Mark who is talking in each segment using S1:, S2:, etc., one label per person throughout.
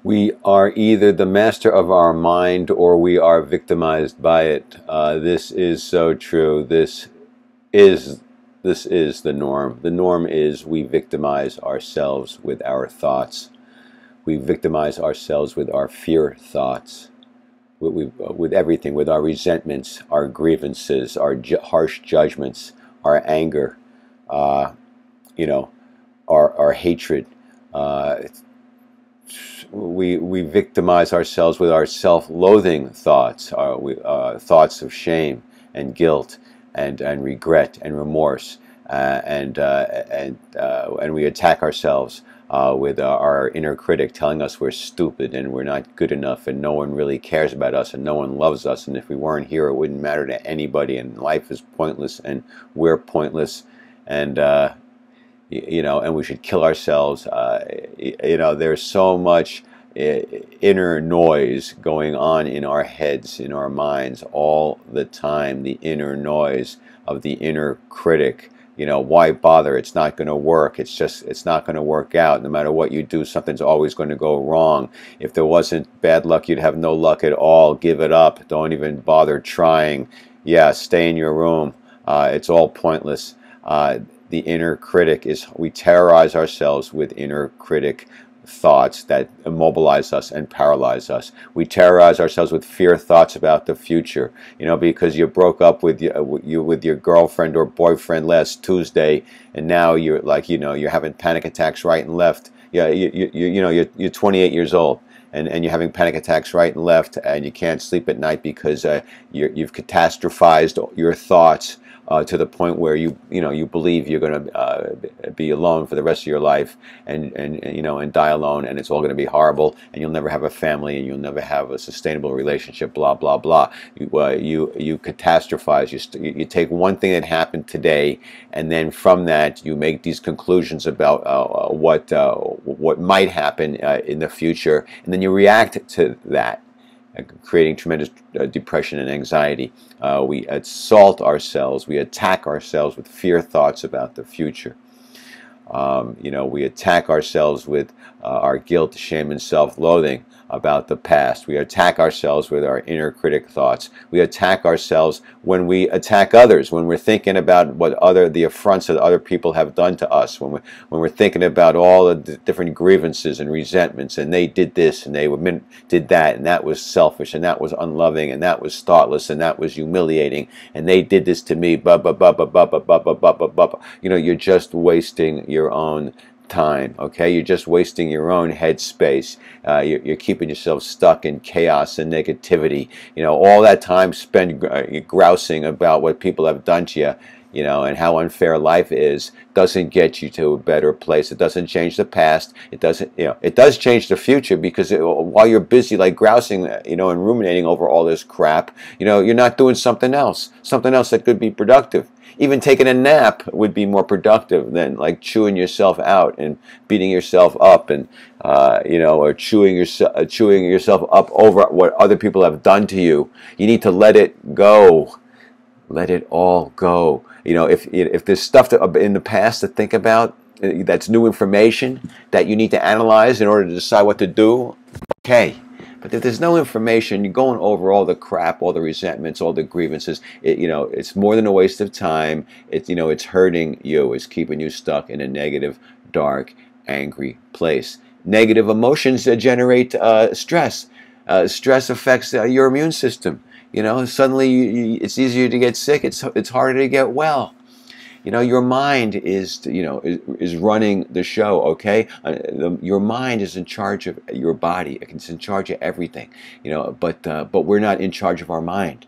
S1: We are either the master of our mind or we are victimized by it. This is so true. Is this is the norm. The norm is we victimize ourselves with our thoughts. We victimize ourselves with our fear thoughts, with everything, with our resentments, our grievances, our harsh judgments, our anger, uh, you know, our hatred. Uh, we victimize ourselves with our self-loathing thoughts, thoughts of shame and guilt and regret and remorse, and we attack ourselves with our inner critic telling us we're stupid and we're not good enough and no one really cares about us and no one loves us, and if we weren't here it wouldn't matter to anybody and life is pointless and we're pointless, and and we should kill ourselves. There's so much inner noise going on in our heads, in our minds all the time. The inner noise of the inner critic. Why bother? It's not going to work. It's not going to work out. No matter what you do, something's always going to go wrong. If there wasn't bad luck, you'd have no luck at all. Give it up. Don't even bother trying. Yeah, stay in your room. It's all pointless. The inner critic we terrorize ourselves with inner critic thoughts that immobilize us and paralyze us. We terrorize ourselves with fear thoughts about the future, because you broke up with your girlfriend or boyfriend last Tuesday, and now you're you're having panic attacks right and left. Yeah, you're 28 years old. And you're having panic attacks right and left, and you can't sleep at night because you've catastrophized your thoughts to the point where you believe you're going to be alone for the rest of your life, and die alone, and it's all going to be horrible, and you'll never have a family, and you'll never have a sustainable relationship. Blah blah blah. You catastrophize. You take one thing that happened today, and then from that you make these conclusions about what might happen in the future, and then you react to that, creating tremendous depression and anxiety. We assault ourselves, we attack ourselves with fear thoughts about the future. We attack ourselves with our guilt, shame, and self-loathing about the past. We attack ourselves with our inner critic thoughts. We attack ourselves when we attack others, when we're thinking about the affronts that other people have done to us, when we're thinking about all the different grievances and resentments, and they did this and they did that, and that was selfish, and that was unloving, and that was thoughtless, and that was humiliating, and they did this to me. You're just wasting your own time. Okay, you're just wasting your own headspace. You're keeping yourself stuck in chaos and negativity. All that time spent grousing about what people have done to you, and how unfair life is, doesn't get you to a better place. It doesn't change the past. It doesn't, it does change the future, because while you're busy grousing, and ruminating over all this crap, you're not doing something else that could be productive. Even taking a nap would be more productive than chewing yourself out and beating yourself up, and or chewing yourself up over what other people have done to you. You need to let it go. Let it all go. If there's stuff in the past to think about, that's new information that you need to analyze in order to decide what to do, okay. But if there's no information, you're going over all the crap, all the resentments, all the grievances. It's more than a waste of time. It's hurting you. It's keeping you stuck in a negative, dark, angry place. Negative emotions generate stress. Stress affects your immune system. Suddenly it's easier to get sick. It's harder to get well. Your mind is running the show, okay? Your mind is in charge of your body. It's in charge of everything, but we're not in charge of our mind.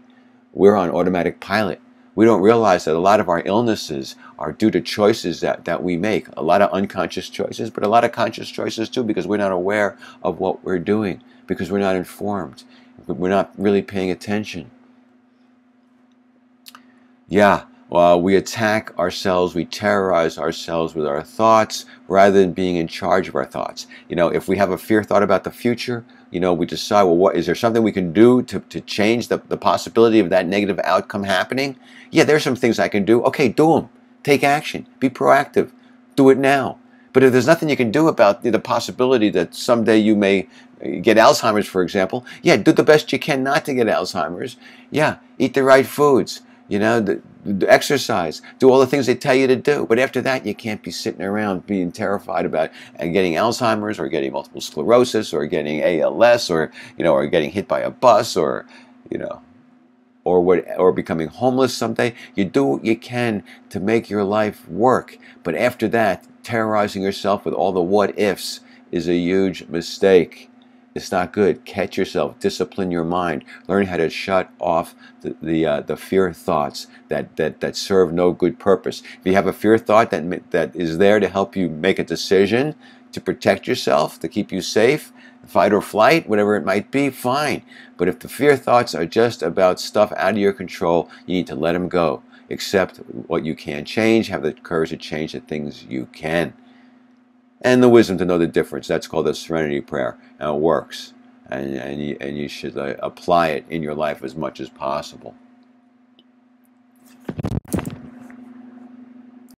S1: We're on automatic pilot. We don't realize that a lot of our illnesses are due to choices that we make. A lot of unconscious choices, but a lot of conscious choices too, because we're not aware of what we're doing, because we're not informed. We're not really paying attention. Yeah. Well, we attack ourselves, we terrorize ourselves with our thoughts rather than being in charge of our thoughts. If we have a fear thought about the future, we decide, well, what is there something we can do to change the possibility of that negative outcome happening? Yeah, there's some things I can do. Okay, do them. Take action. Be proactive. Do it now. But if there's nothing you can do about the possibility that someday you may get Alzheimer's, for example, yeah, do the best you can not to get Alzheimer's. Yeah, eat the right foods, the exercise, do all the things they tell you to do. But after that, you can't be sitting around being terrified about getting Alzheimer's or getting multiple sclerosis or getting ALS or getting hit by a bus you know, or becoming homeless someday. You do what you can to make your life work. But after that, terrorizing yourself with all the what ifs is a huge mistake. It's not good. Catch yourself. Discipline your mind. Learn how to shut off the fear thoughts that serve no good purpose. If you have a fear thought that is there to help you make a decision, to protect yourself, to keep you safe, fight or flight, whatever it might be, fine. But if the fear thoughts are just about stuff out of your control, you need to let them go. Accept what you can change. Have the courage to change the things you can. And the wisdom to know the difference. That's called the serenity prayer. And it works. And you should apply it in your life as much as possible.